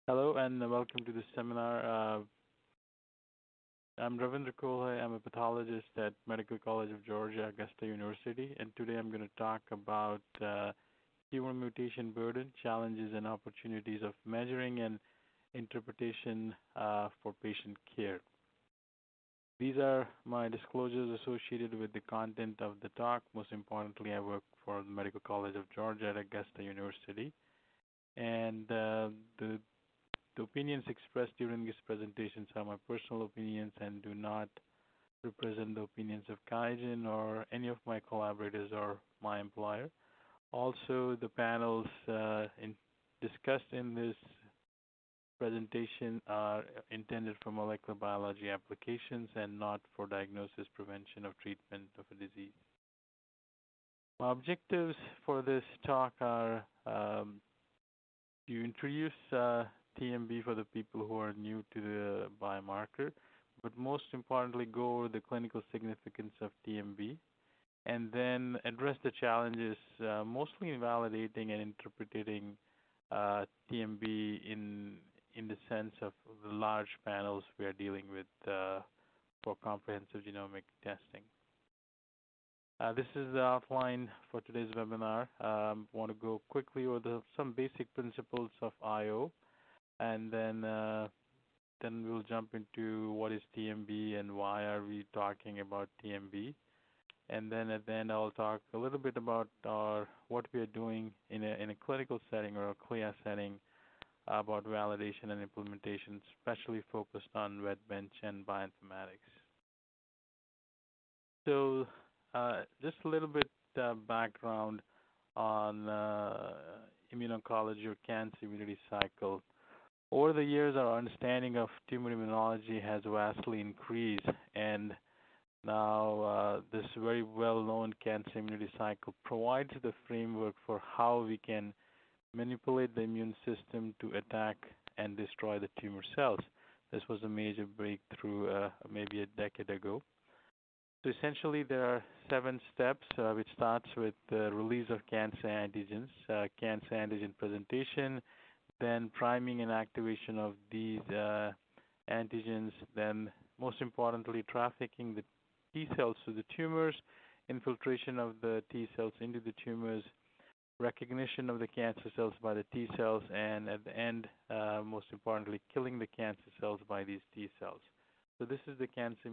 Hello and welcome to this seminar. I'm Ravindra Kolhe. I'm a pathologist at Medical College of Georgia, Augusta University, and today I'm going to talk about tumor mutation burden, challenges and opportunities of measuring and interpretation for patient care. These are my disclosures associated with the content of the talk. Most importantly, I work for the Medical College of Georgia at Augusta University, and the opinions expressed during these presentations are my personal opinions and do not represent the opinions of QIAGEN or any of my collaborators or my employer. Also, the panels discussed in this presentation are intended for molecular biology applications and not for diagnosis, prevention, or treatment of a disease. My objectives for this talk are to introduce TMB for the people who are new to the biomarker, but most importantly, go over the clinical significance of TMB, and then address the challenges, mostly in validating and interpreting TMB in the sense of the large panels we are dealing with for comprehensive genomic testing. This is the outline for today's webinar. I want to go quickly over some basic principles of IO, and then we'll jump into what is TMB and why are we talking about TMB. And then at the end, I'll talk a little bit about what we are doing in a clinical setting or a CLIA setting about validation and implementation, especially focused on wet bench and bioinformatics. So just a little bit background on immuno-oncology or cancer immunity cycle. Over the years, our understanding of tumor immunology has vastly increased, and now this very well-known cancer immunity cycle provides the framework for how we can manipulate the immune system to attack and destroy the tumor cells. This was a major breakthrough maybe a decade ago. So essentially, there are 7 steps, which starts with the release of cancer antigens, cancer antigen presentation, then priming and activation of these antigens, then most importantly, trafficking the T cells to the tumors, infiltration of the T cells into the tumors, recognition of the cancer cells by the T cells, and at the end, most importantly, killing the cancer cells by these T cells. So this is the cancer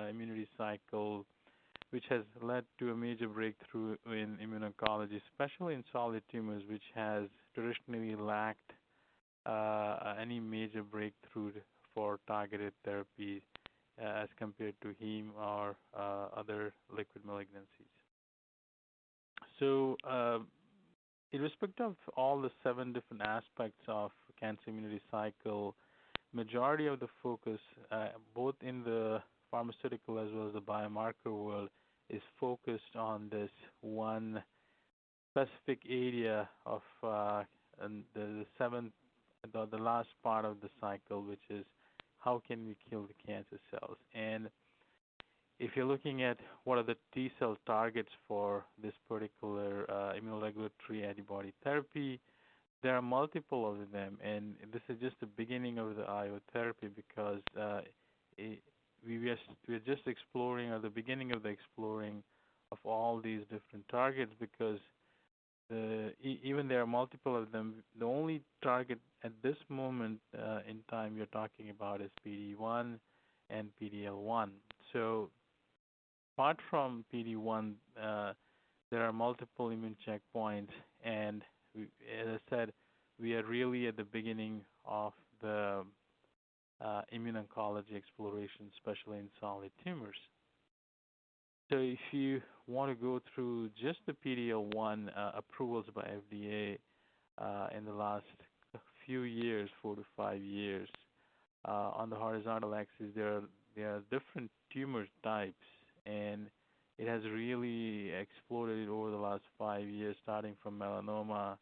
immunity cycle, which has led to a major breakthrough in immuno-oncology, especially in solid tumors, which has traditionally lacked any major breakthrough for targeted therapy as compared to heme or other liquid malignancies. So in respect of all the 7 different aspects of cancer immunity cycle, majority of the focus, both in the pharmaceutical as well as the biomarker world, is focused on this one specific area of the last part of the cycle, which is how can we kill the cancer cells. And if you're looking at what are the T cell targets for this particular immunoregulatory antibody therapy, there are multiple of them, and this is just the beginning of the IO therapy because we're just exploring, or the beginning of the exploring of all these different targets, because even there are multiple of them. The only target at this moment in time you're talking about is PD-1 and PD-L1. So apart from PD-1, there are multiple immune checkpoints, and as I said, we are really at the beginning of the immuno-oncology exploration, especially in solid tumors. So if you want to go through just the PD-L1 approvals by FDA in the last few years, 4 to 5 years, on the horizontal axis there are different tumor types, and it has really exploded over the last 5 years, starting from melanoma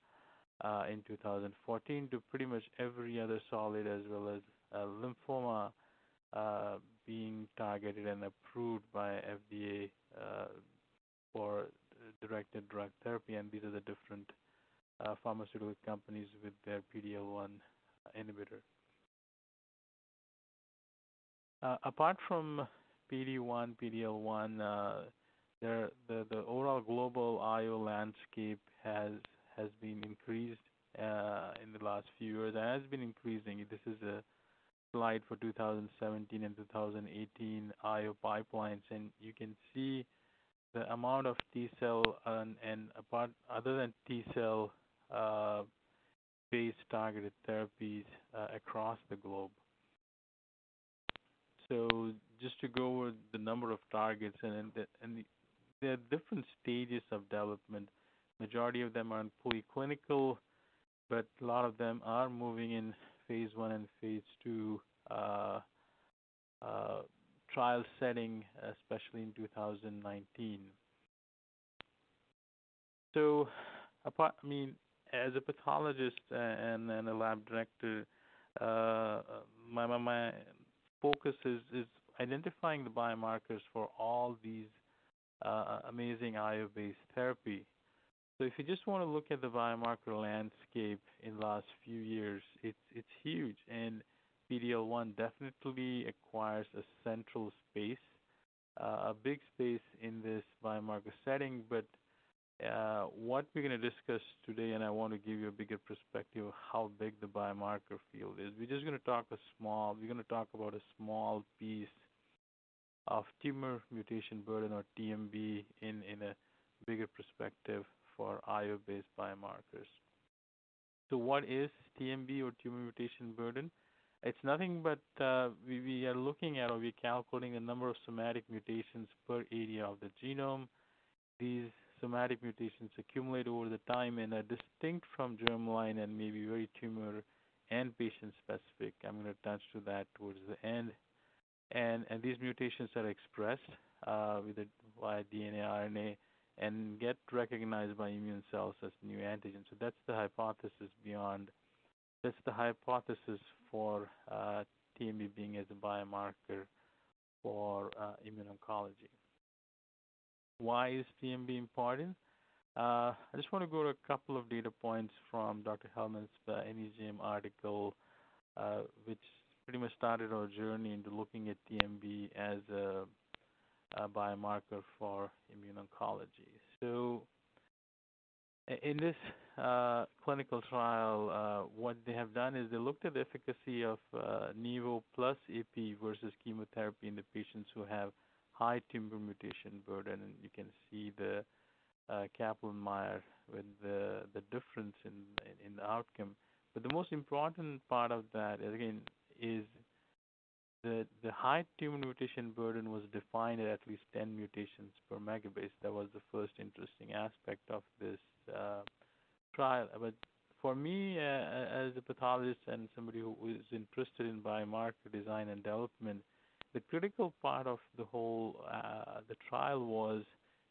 in 2014 to pretty much every other solid, as well as lymphoma being targeted and approved by FDA for directed drug therapy. And these are the different pharmaceutical companies with their PD-L1 inhibitor. Apart from PD-1, PD-L1, the overall global IO landscape has been increased in the last few years and has been increasing. This is a slide for 2017 and 2018 IO pipelines, and you can see the amount of T cell and apart other than T cell based targeted therapies across the globe. So just to go over the number of targets there are different stages of development. Majority of them are in preclinical, but a lot of them are moving in phase 1 and phase 2 trial setting, especially in 2019. So, as a pathologist and a lab director, my focus is identifying the biomarkers for all these amazing IO-based therapy. So if you just want to look at the biomarker landscape in the last few years, it's huge, and PD-L1 definitely acquires a central space, a big space in this biomarker setting. But what we're going to discuss today, and I want to give you a bigger perspective of how big the biomarker field is. We're just going to talk about a small piece of tumor mutation burden, or TMB, in a bigger perspective for IO-based biomarkers. So what is TMB, or tumor mutation burden? It's nothing but we are looking at, or we're calculating the number of somatic mutations per area of the genome. These somatic mutations accumulate over the time and are distinct from germline and maybe very tumor and patient specific. I'm going to touch to that towards the end. And these mutations are expressed via DNA, RNA, and get recognized by immune cells as new antigens. So that's the hypothesis That's the hypothesis for TMB being as a biomarker for immuno-oncology. Why is TMB important? I just want to go to a couple of data points from Dr. Hellman's NEJM article, which pretty much started our journey into looking at TMB as a biomarker for immuno-oncology. So in this clinical trial, what they have done is they looked at the efficacy of Nivo plus AP versus chemotherapy in the patients who have high tumor mutation burden, and you can see the Kaplan-Meier with the difference in the outcome. But the most important part of that, again, is the high tumor mutation burden was defined at least 10 mutations per megabase. That was the first interesting aspect of this trial. But for me, as a pathologist and somebody who is interested in biomarker design and development, the critical part of the whole the trial was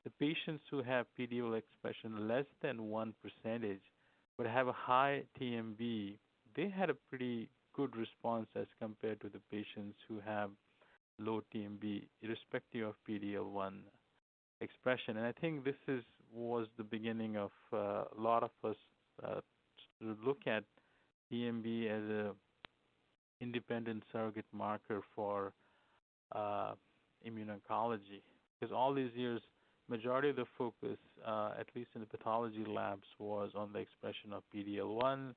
the patients who have PD-L1 expression less than 1%, but have a high TMB. They had a pretty good response as compared to the patients who have low TMB, irrespective of PD-L1 expression. And I think this was the beginning of a lot of us to look at TMB as a independent surrogate marker for immuno-oncology. Because all these years, majority of the focus, at least in the pathology labs, was on the expression of PD-L1,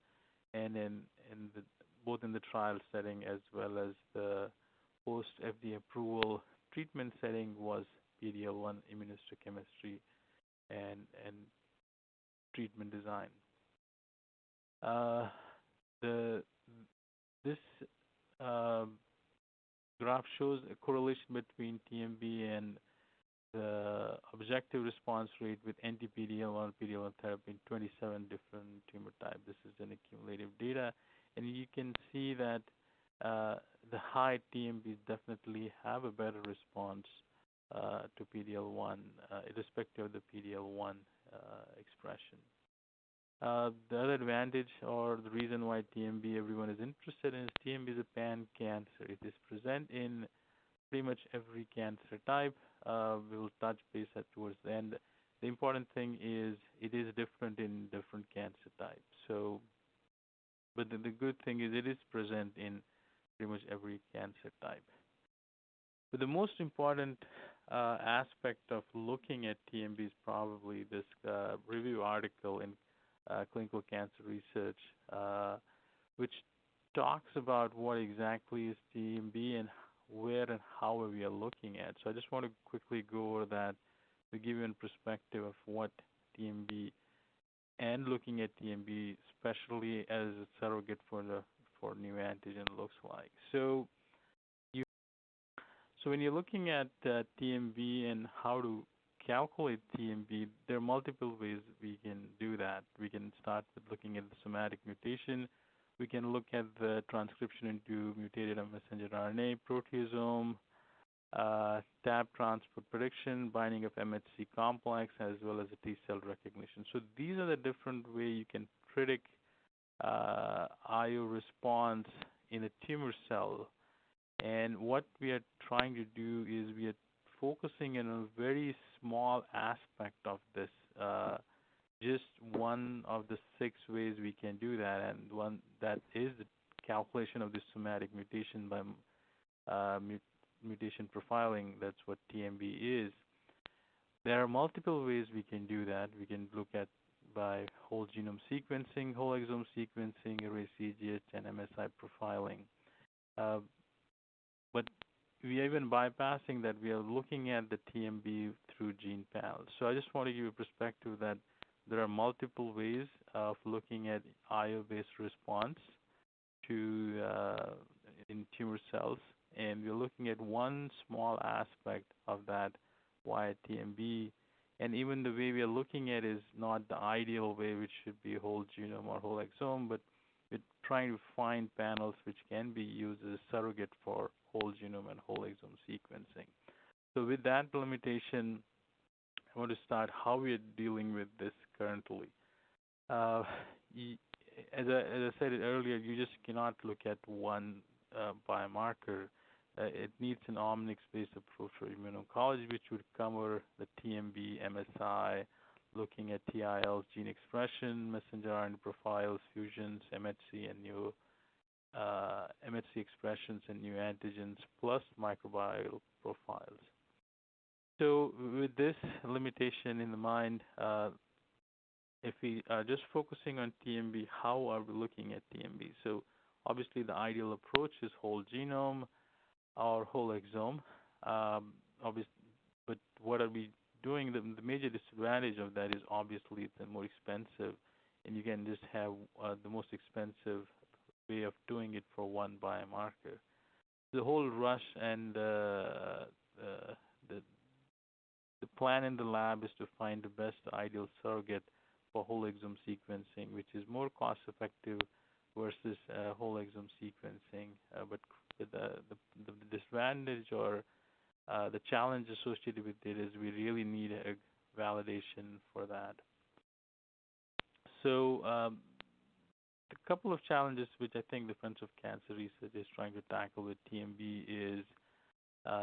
and both in the trial setting as well as the post-FDA approval treatment setting was PD-L1 immunohistochemistry and treatment design. This graph shows a correlation between TMB and the objective response rate with anti-PD-L1, PD-L1 therapy in 27 different tumor types. This is an accumulative data, and you can see that the high TMBs definitely have a better response to PD-L1, irrespective of the PD-L1 expression. The other advantage, or the reason why TMB everyone is interested in, is TMB is a pan-cancer. It is present in pretty much every cancer type. We will touch base towards the end. The important thing is it is different in different cancer types. So But the good thing is it is present in pretty much every cancer type. But the most important aspect of looking at TMB is probably this review article in Clinical Cancer Research, which talks about what exactly is TMB and where and how we are looking at. So I just want to quickly go over that to give you a perspective of what TMB and looking at TMB, especially as a surrogate for new antigen, looks like. You, so when you're looking at TMB and how to calculate TMB, there are multiple ways we can do that. We can start with looking at the somatic mutation. We can look at the transcription into mutated messenger RNA, proteasome, TAP transport prediction, binding of MHC complex, as well as the T cell recognition. So these are the different ways you can predict IO response in a tumor cell. And what we are trying to do is we are focusing on a very small aspect of this, just one of the 6 ways we can do that, and one that is the calculation of the somatic mutation by mutation profiling. That's what TMB is. There are multiple ways we can do that. We can look at by whole genome sequencing, whole exome sequencing, array CGH, and MSI profiling. But we are even bypassing that. We are looking at the TMB through gene panels. So I just want to give you a perspective that there are multiple ways of looking at IO-based response to in tumor cells, and we're looking at one small aspect of that via TMB. And even the way we are looking at is not the ideal way, which should be whole genome or whole exome, but we're trying to find panels which can be used as a surrogate for whole genome and whole exome sequencing. So with that limitation, I want to start how we are dealing with this currently. As I said earlier, you just cannot look at one biomarker. It needs an omics-based approach for immuno-oncology, which would cover the TMB, MSI, looking at TILs, gene expression, messenger RNA profiles, fusions, MHC and new MHC expressions and new antigens, plus microbial profiles. So with this limitation in the mind, if we are just focusing on TMB, how are we looking at TMB? So obviously the ideal approach is whole genome or whole exome. But what are we doing? The major disadvantage of that is obviously it's more expensive, and you can just have the most expensive way of doing it for one biomarker. The whole rush and the plan in the lab is to find the best ideal surrogate for whole exome sequencing, which is more cost effective versus whole exome sequencing. But the disadvantage or the challenge associated with it is we really need a validation for that. So a couple of challenges which I think the Friends of Cancer Research is trying to tackle with TMB is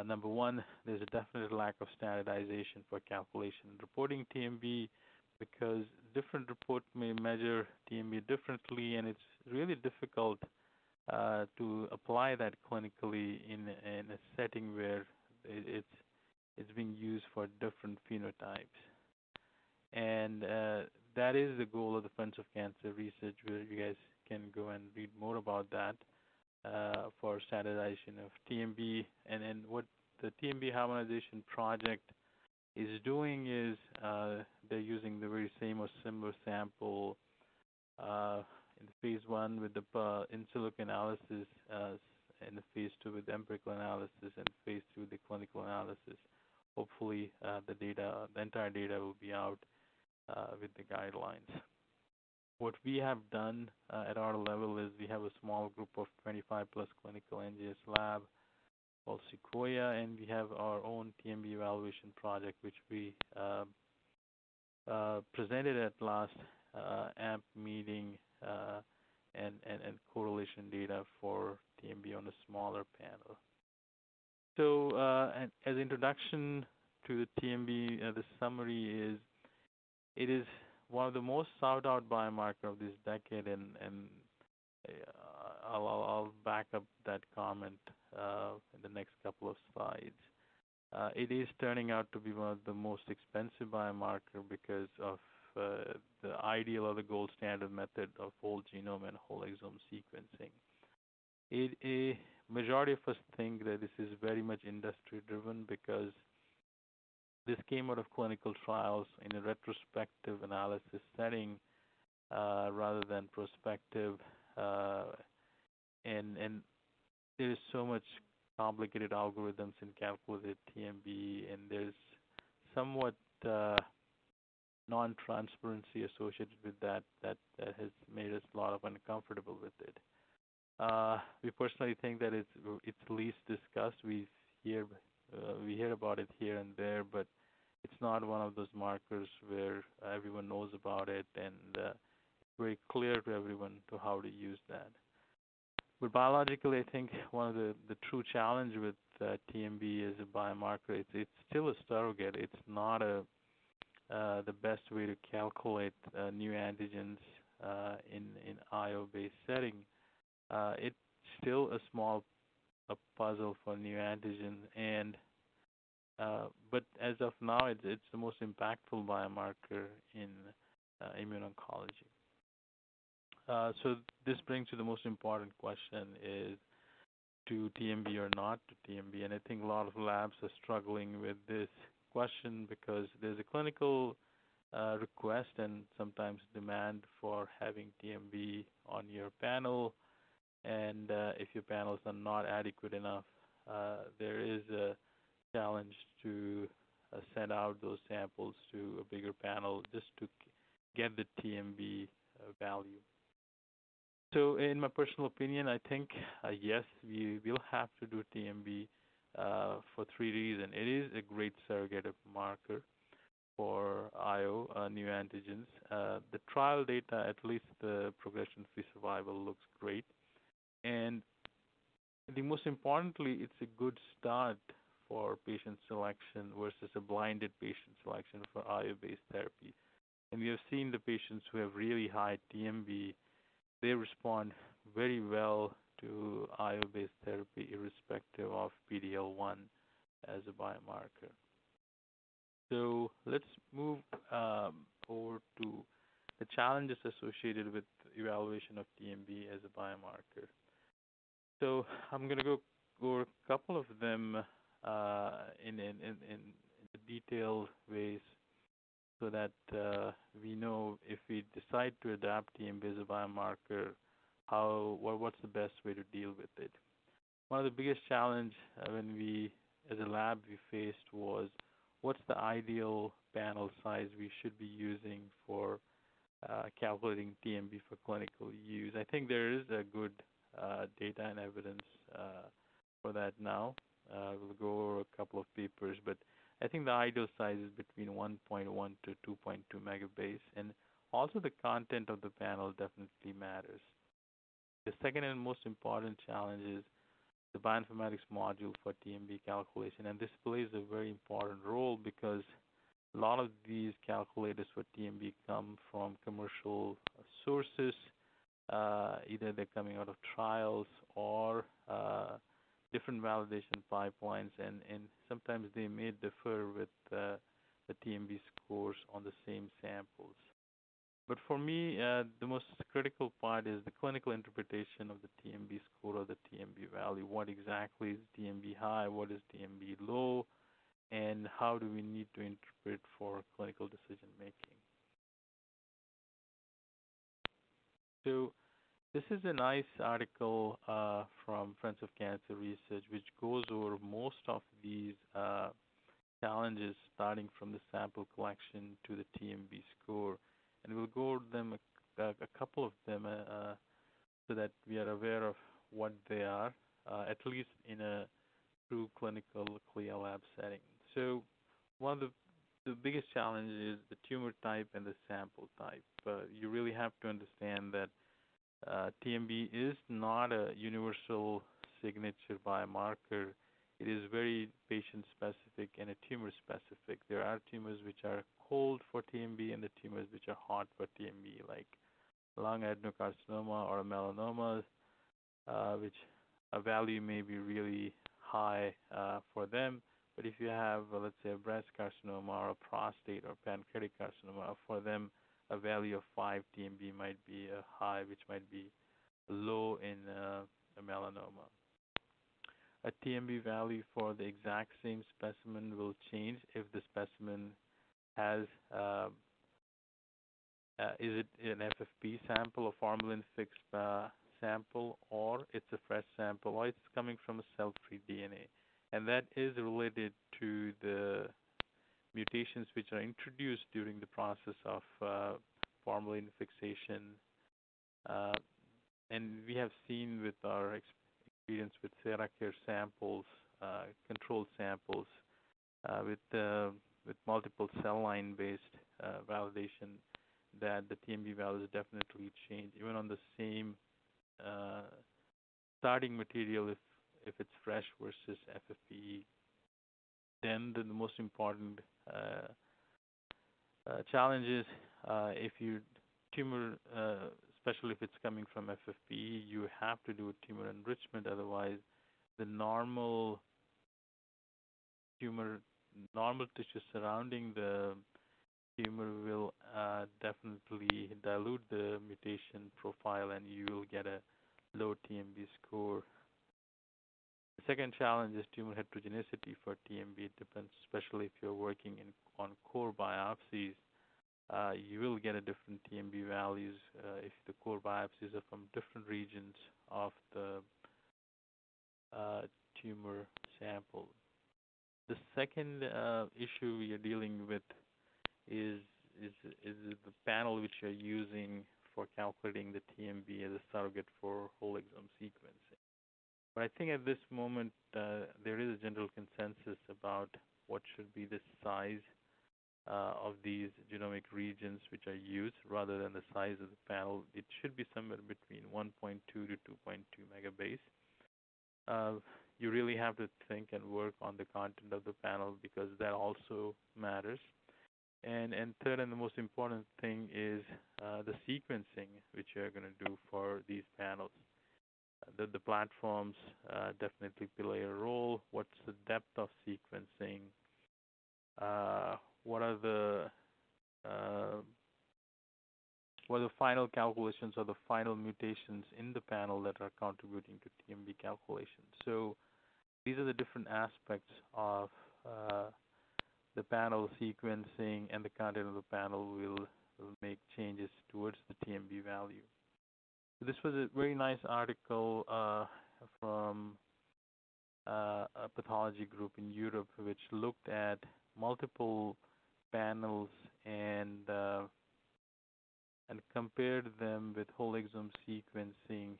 number one, there's a definite lack of standardization for calculation and reporting TMB, because different reports may measure TMB differently, and it's really difficult to apply that clinically in a setting where it's being used for different phenotypes. And that is the goal of the Friends of Cancer Research, where you guys can go and read more about that for standardization of TMB. And then what the TMB harmonization project is doing is they're using the very same or similar sample in the phase 1 with the in silico analysis, in the phase 2 with empirical analysis, and phase 2 with the clinical analysis. Hopefully, the entire data will be out with the guidelines. What we have done at our level is we have a small group of 25+ clinical NGS lab called Sequoia, and we have our own TMB evaluation project, which we presented at last AMP meeting and correlation data for TMB on a smaller panel. So as introduction to the TMB, the summary is it is one of the most sought out biomarker of this decade, and I'll back up that comment in the next couple of slides. It is turning out to be one of the most expensive biomarker because of the ideal or the gold standard method of whole genome and whole exome sequencing. A majority of us think that this is very much industry driven because this came out of clinical trials in a retrospective analysis setting rather than prospective, and there is so much complicated algorithms in calculated TMB, and there's somewhat non-transparency associated with that has made us a lot of uncomfortable with it. We personally think that it's least discussed. We hear about it here and there, but it's not one of those markers where everyone knows about it and it's very clear to everyone to how to use that. But biologically, I think one of the true challenge with TMB as a biomarker, it's still a surrogate. It's not the best way to calculate new antigens in IO-based setting. It's still a small puzzle for new antigen, and but as of now, it's the most impactful biomarker in immuno-oncology. So this brings to the most important question is, to TMB or not to TMB? And I think a lot of labs are struggling with this question because there's a clinical request and sometimes demand for having TMB on your panel. And if your panels are not adequate enough, there is a challenge to send out those samples to a bigger panel just to get the TMB value. So in my personal opinion, I think, yes, we will have to do TMB for three reasons. It is a great surrogate marker for IO, new antigens. The trial data, at least the progression-free survival, looks great. And I think most importantly, it's a good start for patient selection versus a blinded patient selection for IO-based therapy. And we have seen the patients who have really high TMB, they respond very well to IO-based therapy irrespective of PD-L1 as a biomarker. So let's move over to the challenges associated with evaluation of TMB as a biomarker. So I'm going to go over a couple of them in detailed ways so that we know if we decide to adapt TMB as a biomarker, what's the best way to deal with it. One of the biggest challenge when we, as a lab, we faced was what's the ideal panel size we should be using for calculating TMB for clinical use. I think there is a good data and evidence for that now. We'll go over a couple of papers, but I think the ideal size is between 1.1 to 2.2 megabase, and also the content of the panel definitely matters. The second and most important challenge is the bioinformatics module for TMB calculation, and this plays a very important role because a lot of these calculators for TMB come from commercial sources. Either they're coming out of trials or different validation pipelines, and sometimes they may differ with the TMB scores on the same samples. But for me, the most critical part is the clinical interpretation of the TMB score or the TMB value. What exactly is TMB high? What is TMB low? And how do we need to interpret for clinical decision making? So this is a nice article from Friends of Cancer Research, which goes over most of these challenges, starting from the sample collection to the TMB score. And we'll go over them, a couple of them, so that we are aware of what they are, at least in a true clinical CLIA lab setting. So one of the biggest challenges is the tumor type and the sample type. You really have to understand that TMB is not a universal signature biomarker. It is very patient-specific and a tumor-specific. There are tumors which are cold for TMB and the tumors which are hot for TMB, like lung adenocarcinoma or melanomas. which a value may be really high for them. But if you have, let's say, a breast carcinoma or a prostate or pancreatic carcinoma, for them, a value of 5 TMB might be high, which might be low in a melanoma. A TMB value for the exact same specimen will change if the specimen has is it an FFP sample, a formalin-fixed sample, or it's a fresh sample, or it's coming from a cell-free DNA. And that is related to the mutations which are introduced during the process of formalin fixation. And we have seen with our experience with SeraCare samples, controlled samples, with multiple cell line based validation, that the TMB values definitely change even on the same starting material if it's fresh versus FFPE. Then the most important challenge is if you tumor, especially if it's coming from FFPE, you have to do a tumor enrichment. Otherwise, the normal tissue surrounding the tumor will definitely dilute the mutation profile, and you will get a low TMB score. The second challenge is tumor heterogeneity for TMB. It depends, especially if you're working on core biopsies. You will get a different TMB values if the core biopsies are from different regions of the tumor sample. The second issue we are dealing with is the panel which you're using for calculating the TMB as a surrogate for whole exome sequencing. But I think at this moment there is a general consensus about what should be the size of these genomic regions which are used rather than the size of the panel. It should be somewhere between 1.2 to 2.2 megabase. You really have to think and work on the content of the panel because that also matters. And third and the most important thing is the sequencing which you're going to do for these panels. The platforms definitely play a role. What's the depth of sequencing? What are the final calculations or the final mutations in the panel that are contributing to TMB calculations? So these are the different aspects of the panel sequencing, and the content of the panel will make changes towards the TMB value. So this was a very nice article from a pathology group in Europe, which looked at multiple panels and compared them with whole exome sequencing,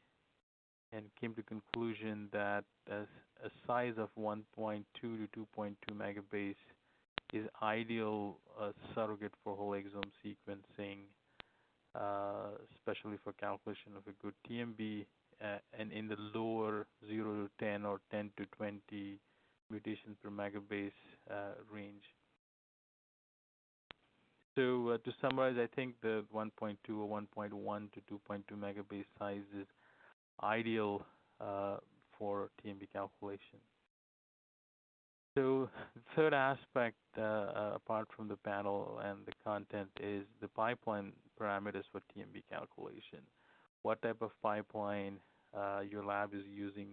and came to conclusion that a size of 1.2 to 2.2 megabase is ideal surrogate for whole exome sequencing, especially for calculation of a good TMB, and in the lower 0 to 10 or 10 to 20 mutations per megabase range. So to summarize, I think the 1.2 or 1.1 to 2.2 megabase size is ideal for TMB calculation. So the third aspect, apart from the panel and the content, is the pipeline parameters for TMB calculation. What type of pipeline your lab is using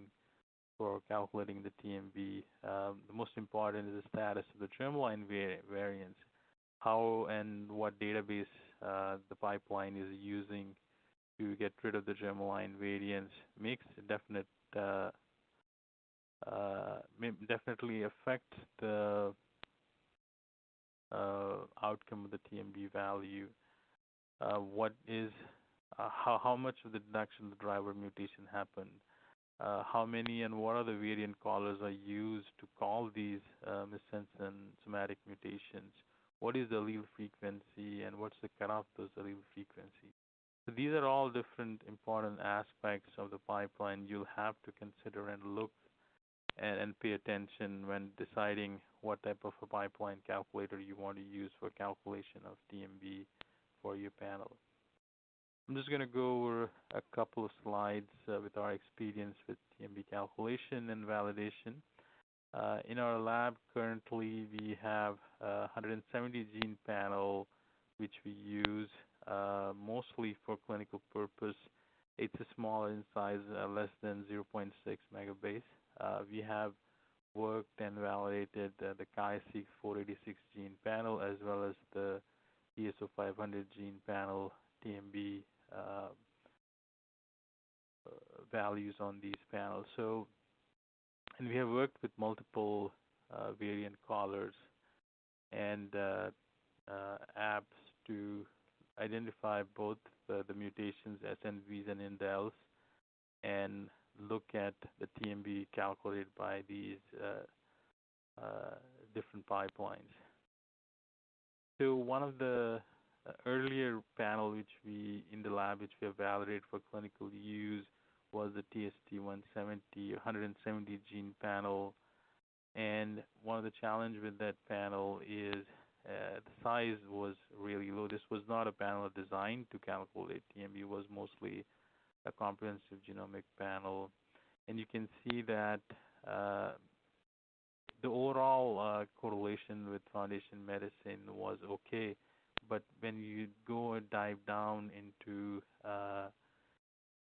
for calculating the TMB. The most important is the status of the germline variants. How and what database the pipeline is using to get rid of the germline variants makes a definitely affect the outcome of the TMB value. How much of the deduction of the driver mutation happened? How many and what are the variant callers are used to call these missense and somatic mutations? What is the allele frequency, and what's the cutoff of those allele frequencies? So these are all different important aspects of the pipeline you'll have to consider and look and pay attention when deciding what type of a pipeline calculator you want to use for calculation of TMB for your panel. I'm just going to go over a couple of slides with our experience with TMB calculation and validation. In our lab currently, we have a 170 gene panel, which we use mostly for clinical purpose. It's a smaller in size, less than zero point 0.6 megabase. We have worked and validated the QIAseq 486 gene panel as well as the ESO 500 gene panel TMB values on these panels. And we have worked with multiple variant callers and apps to identify both the mutations, SNVs and indels, and look at the TMB calculated by these different pipelines. So one of the earlier panel in the lab which we have validated for clinical use was the TST 170 gene panel. And one of the challenges with that panel is the size was really low. This was not a panel designed to calculate TMB. It was mostly a comprehensive genomic panel. And you can see that the overall correlation with Foundation Medicine was okay. But when you go and dive down into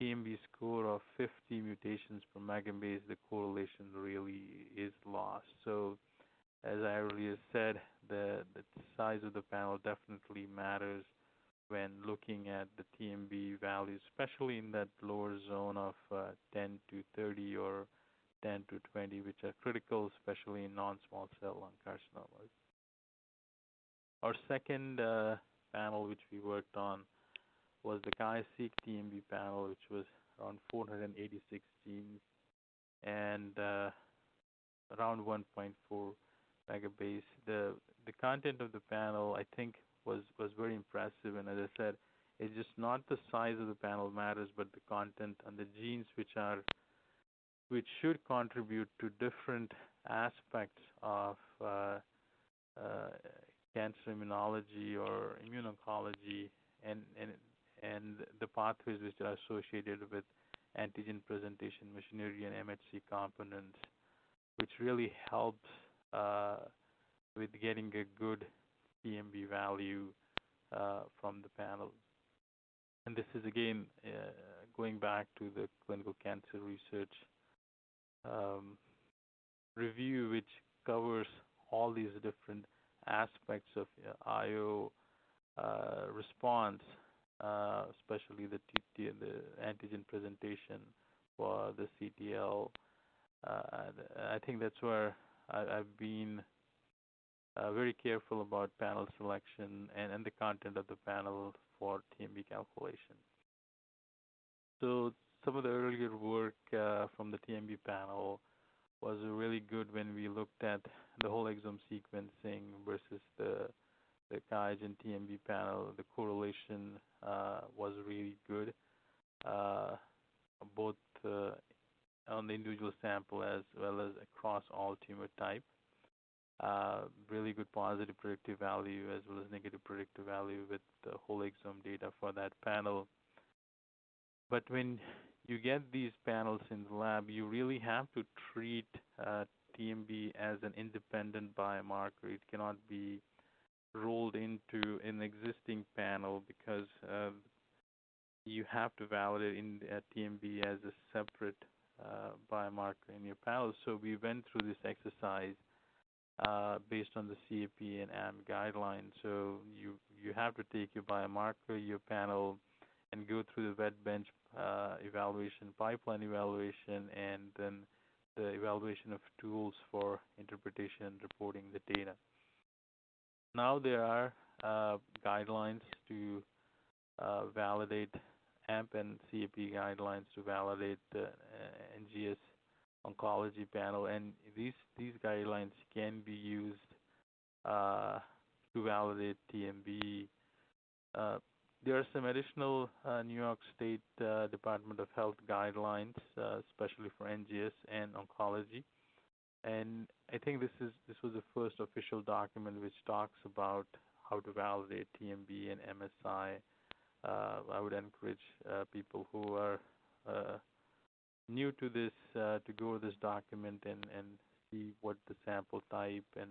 TMB score of 50 mutations per megabase, the correlation really is lost. So as I earlier said, the size of the panel definitely matters when looking at the TMB values, especially in that lower zone of 10 to 30 or 10 to 20, which are critical, especially in non-small cell lung carcinomas. Our second panel which we worked on was the QIAseq TMB panel, which was around 486 genes and around 1.4 megabase. The content of the panel, I think, was very impressive. And as I said, it's just not the size of the panel matters, but the content and the genes which should contribute to different aspects of cancer immunology or immuno-oncology and the pathways which are associated with antigen presentation machinery and MHC components, which really helps with getting a good TMB value from the panel. And this is again going back to the clinical cancer research review, which covers all these different aspects of IO response, especially the antigen presentation for the CTL. I think that's where I've been very careful about panel selection and the content of the panel for TMB calculation. So some of the earlier work from the TMB panel was really good when we looked at the whole exome sequencing versus the QIAGEN TMB panel. The correlation was really good, both on the individual sample as well as across all tumor type. Really good positive predictive value as well as negative predictive value with the whole exome data for that panel. But when you get these panels in the lab, you really have to treat TMB as an independent biomarker. It cannot be rolled into an existing panel because you have to validate in TMB as a separate biomarker in your panel. So we went through this exercise based on the CAP and AM guidelines. So you have to take your biomarker, your panel, and go through the wet bench evaluation, pipeline evaluation, and then the evaluation of tools for interpretation and reporting the data. Now there are guidelines to validate AMP and CAP guidelines to validate the NGS oncology panel, and these guidelines can be used to validate TMB. There are some additional New York State Department of Health guidelines, especially for NGS and oncology. And I think this was the first official document which talks about how to validate TMB and MSI I would encourage people who are new to this to go to this document and see what the sample type and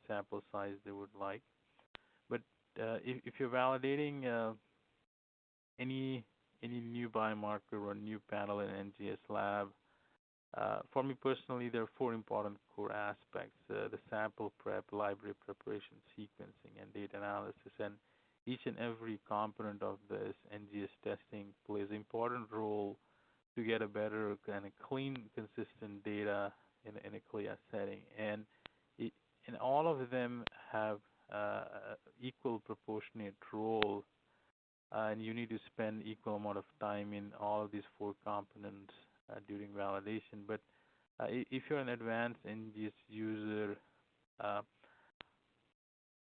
sample size they would like. But if you're validating any any new biomarker or new panel in NGS lab, for me personally, there are four important core aspects: the sample prep, library preparation, sequencing, and data analysis. And each and every component of this NGS testing plays an important role to get a better kind of clean, consistent data in a clear setting. It, and all of them have equal proportionate role, and you need to spend equal amount of time in all of these four components during validation. But if you're an advanced NGS user, uh,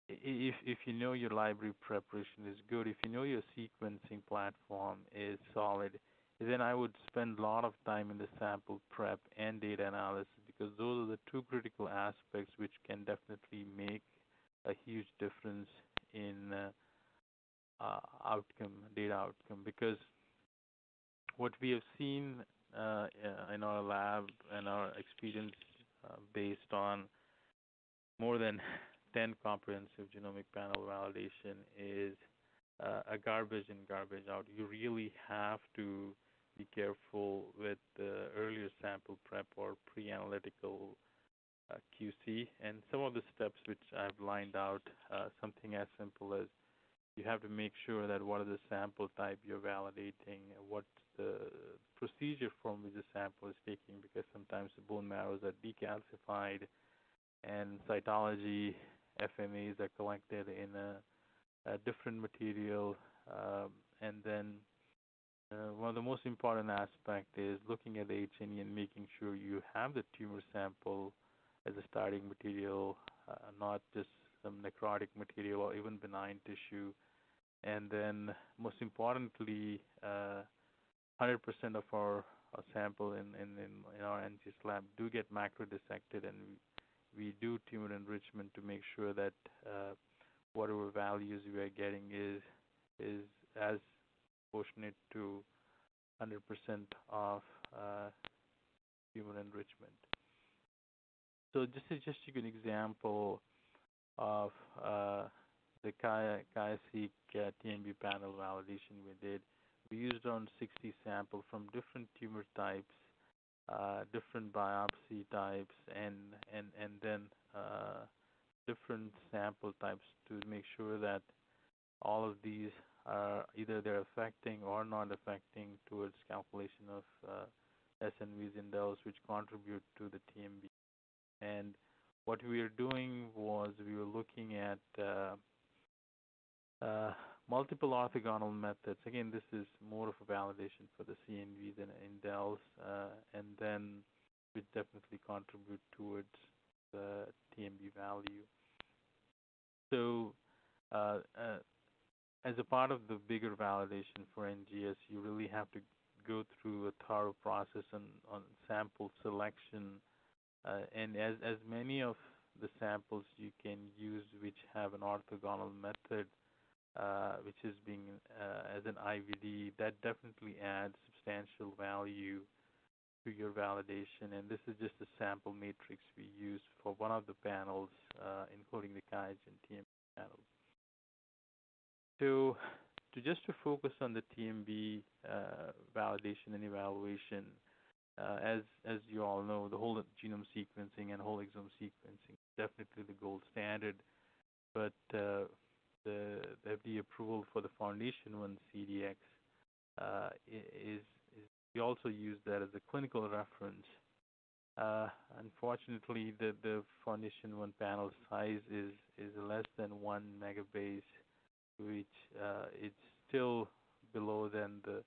if you know your library preparation is good, if you know your sequencing platform is solid, then I would spend a lot of time in the sample prep and data analysis, because those are the two critical aspects which can definitely make a huge difference in outcome, data outcome. Because what we have seen in our lab and our experience based on more than 10 comprehensive genomic panel validation is a garbage in, garbage out. You really have to be careful with the earlier sample prep or pre-analytical QC. And some of the steps which I've lined out, something as simple as you have to make sure that what are the sample type you're validating, what's the procedure from which the sample is taking, because sometimes the bone marrows are decalcified and cytology FMAs are collected in a different material. And then one of the most important aspect is looking at the H&E and making sure you have the tumor sample as a starting material, not just some necrotic material or even benign tissue. And then most importantly, 100% of our sample in our NGS lab do get macro dissected, and we do tumor enrichment to make sure that whatever values we are getting is as proportionate to 100% of tumor enrichment. So this is just to give an example of the QIAseq TMB panel validation we did. We used around 60 samples from different tumor types, different biopsy types, and then different sample types to make sure that all of these are either they're affecting or not affecting towards calculation of SNVs in those which contribute to the TMB. And what we were doing was we were looking at multiple orthogonal methods. Again, this is more of a validation for the CNV than indels, and then which definitely contribute towards the TMB value. So as a part of the bigger validation for NGS, you really have to go through a thorough process on sample selection, and as many of the samples you can use which have an orthogonal method, which is being as an IVD, that definitely adds substantial value to your validation. And this is just a sample matrix we use for one of the panels, including the QIAGEN TMB panel. So just to focus on the TMB validation and evaluation, as you all know, the whole genome sequencing and whole exome sequencing is definitely the gold standard, but the FDA approval for the Foundation One CDX is we also use that as a clinical reference. Unfortunately, the Foundation One panel size is less than 1 megabase, which it's still below than the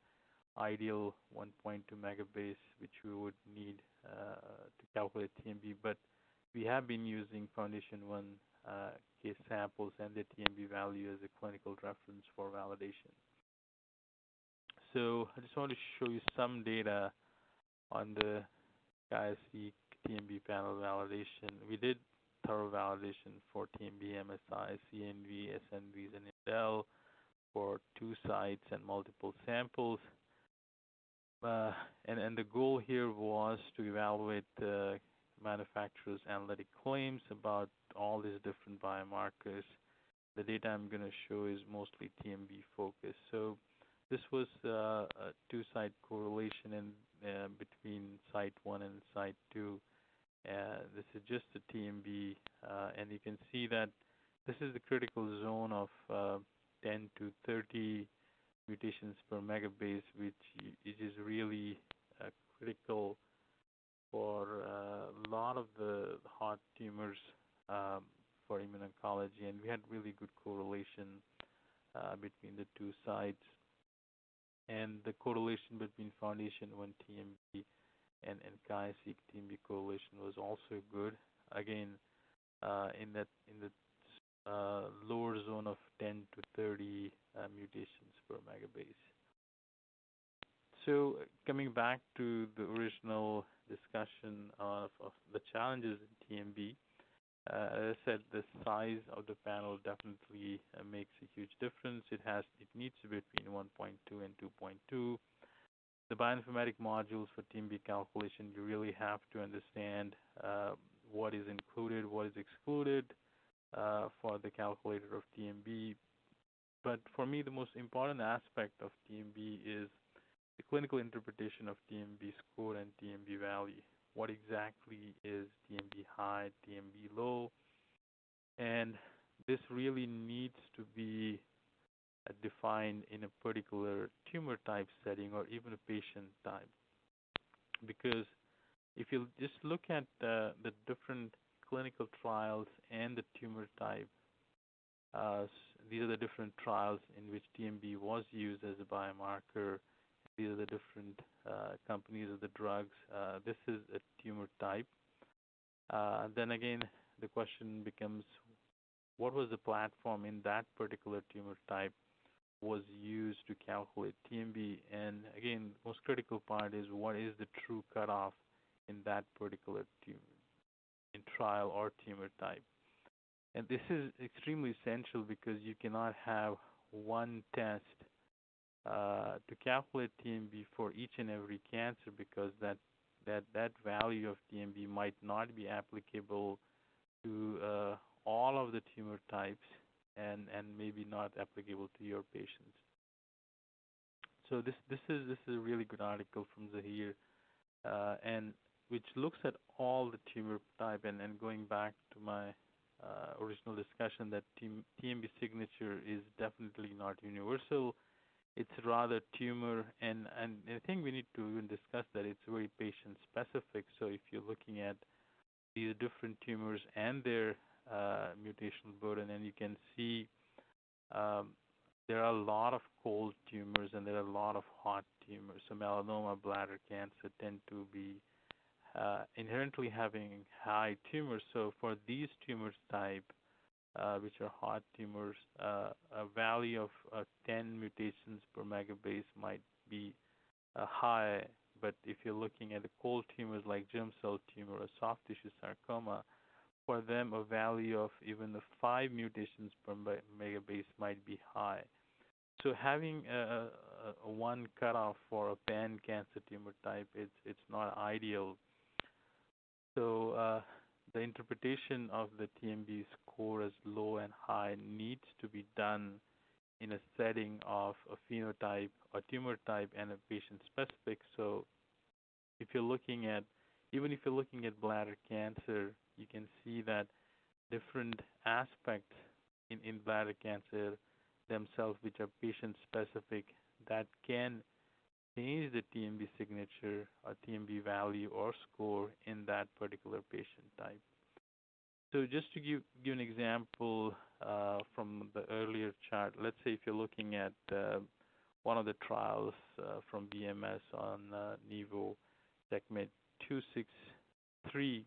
ideal 1.2 megabase, which we would need to calculate TMB. But we have been using Foundation One case samples and the TMB value as a clinical reference for validation. So I just want to show you some data on the QIAseq TMB panel validation. We did thorough validation for TMB, MSI, CNV, SNVs, and indel for 2 sites and multiple samples. Uh, and the goal here was to evaluate the manufacturer's analytic claims about all these different biomarkers. The data I'm going to show is mostly TMB focused. So this was a 2-site correlation between site 1 and site 2. This is just the TMB, and you can see that this is the critical zone of 10 to 30 mutations per megabase, which is really critical for a lot of the hot tumors for immuno-oncology, and we had really good correlation between the 2 sites. And the correlation between Foundation 1 TMB and QIAseq TMB correlation was also good. Again, in the lower zone of 10 to 30 mutations per megabase. So coming back to the original discussion of the challenges in TMB, as I said, the size of the panel definitely makes a huge difference. It needs to be between 1.2 and 2.2. The bioinformatic modules for TMB calculation, you really have to understand what is included, what is excluded for the calculator of TMB. But for me, the most important aspect of TMB is the clinical interpretation of TMB score and TMB value. What exactly is TMB high, TMB low? And this really needs to be defined in a particular tumor type setting or even a patient type. Because if you just look at the different clinical trials and the tumor type, these are the different trials in which TMB was used as a biomarker. These are the different companies of the drugs. This is a tumor type. Then again, the question becomes, what was the platform in that particular tumor type was used to calculate TMB? And again, the most critical part is what is the true cutoff in that particular trial or tumor type. And this is extremely essential because you cannot have one test to calculate TMB for each and every cancer, because that value of TMB might not be applicable to all of the tumor types and maybe not applicable to your patients. So this is a really good article from Zahir, and which looks at all the tumor type, and going back to my original discussion that TMB signature is definitely not universal. It's rather tumor, and I think we need to even discuss that it's very patient specific. So if you're looking at these different tumors and their mutational burden, and you can see there are a lot of cold tumors and there are a lot of hot tumors. So melanoma, bladder cancer tend to be inherently having high tumors. So for these tumor type, which are hot tumors, a value of 10 mutations per megabase might be high. But if you're looking at the cold tumors like germ cell tumor or soft tissue sarcoma, for them a value of even 5 mutations per megabase might be high. So having a one cutoff for a pan cancer tumor type, it's not ideal. So the interpretation of the TMB score as low and high needs to be done in a setting of a phenotype, a tumor type, and a patient specific. So if you're looking at, even if you're looking at bladder cancer, you can see that different aspects in bladder cancer themselves, which are patient specific, that can change the TMB signature or TMB value or score in that particular patient type. So just to give an example from the earlier chart, let's say if you're looking at one of the trials from BMS on Nivo CheckMate 263,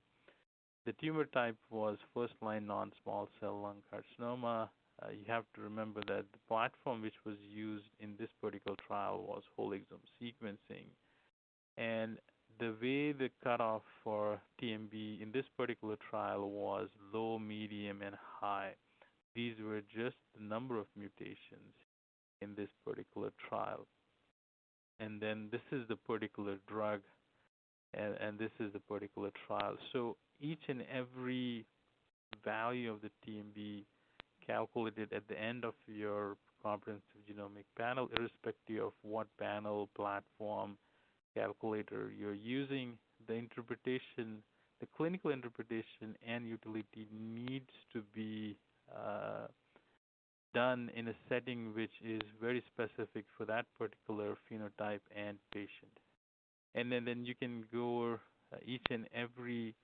the tumor type was first-line non-small cell lung carcinoma. You have to remember that the platform which was used in this particular trial was whole exome sequencing. And the way the cutoff for TMB in this particular trial was low, medium, and high. These were just the number of mutations. in this particular trial. And then this is the particular drug, and this is the particular trial. So each and every value of the TMB calculated at the end of your comprehensive genomic panel, irrespective of what panel, platform, calculator you're using, the interpretation, the clinical interpretation and utility needs to be done in a setting which is very specific for that particular phenotype and patient. And then you can go each and every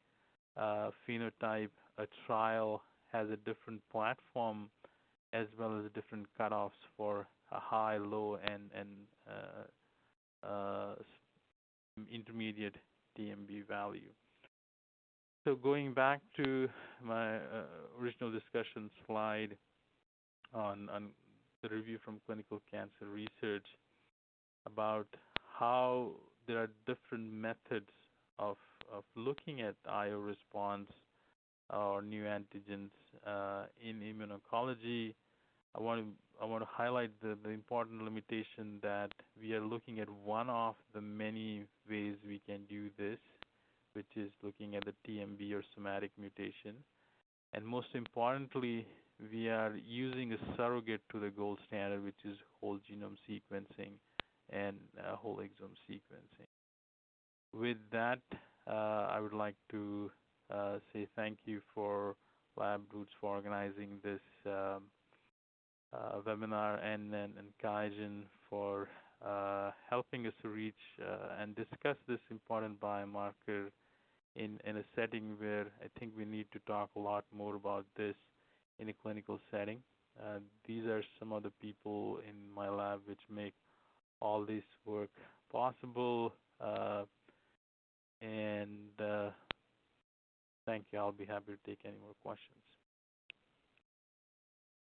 phenotype. A trial has a different platform as well as different cutoffs for a high, low, and uh, intermediate TMB value. So going back to my original discussion slide on the review from clinical cancer research about how there are different methods of looking at IO response or new antigens in immuno-oncology. I want to highlight the important limitation that we are looking at one of the many ways we can do this, which is looking at the TMB or somatic mutation. And most importantly, we are using a surrogate to the gold standard, which is whole genome sequencing and whole exome sequencing. With that, I would like to say thank you for LabRoots for organizing this webinar, and QIAGEN for helping us to reach and discuss this important biomarker in a setting where I think we need to talk a lot more about this in a clinical setting. These are some of the people in my lab which make all this work possible. And thank you. I'll be happy to take any more questions.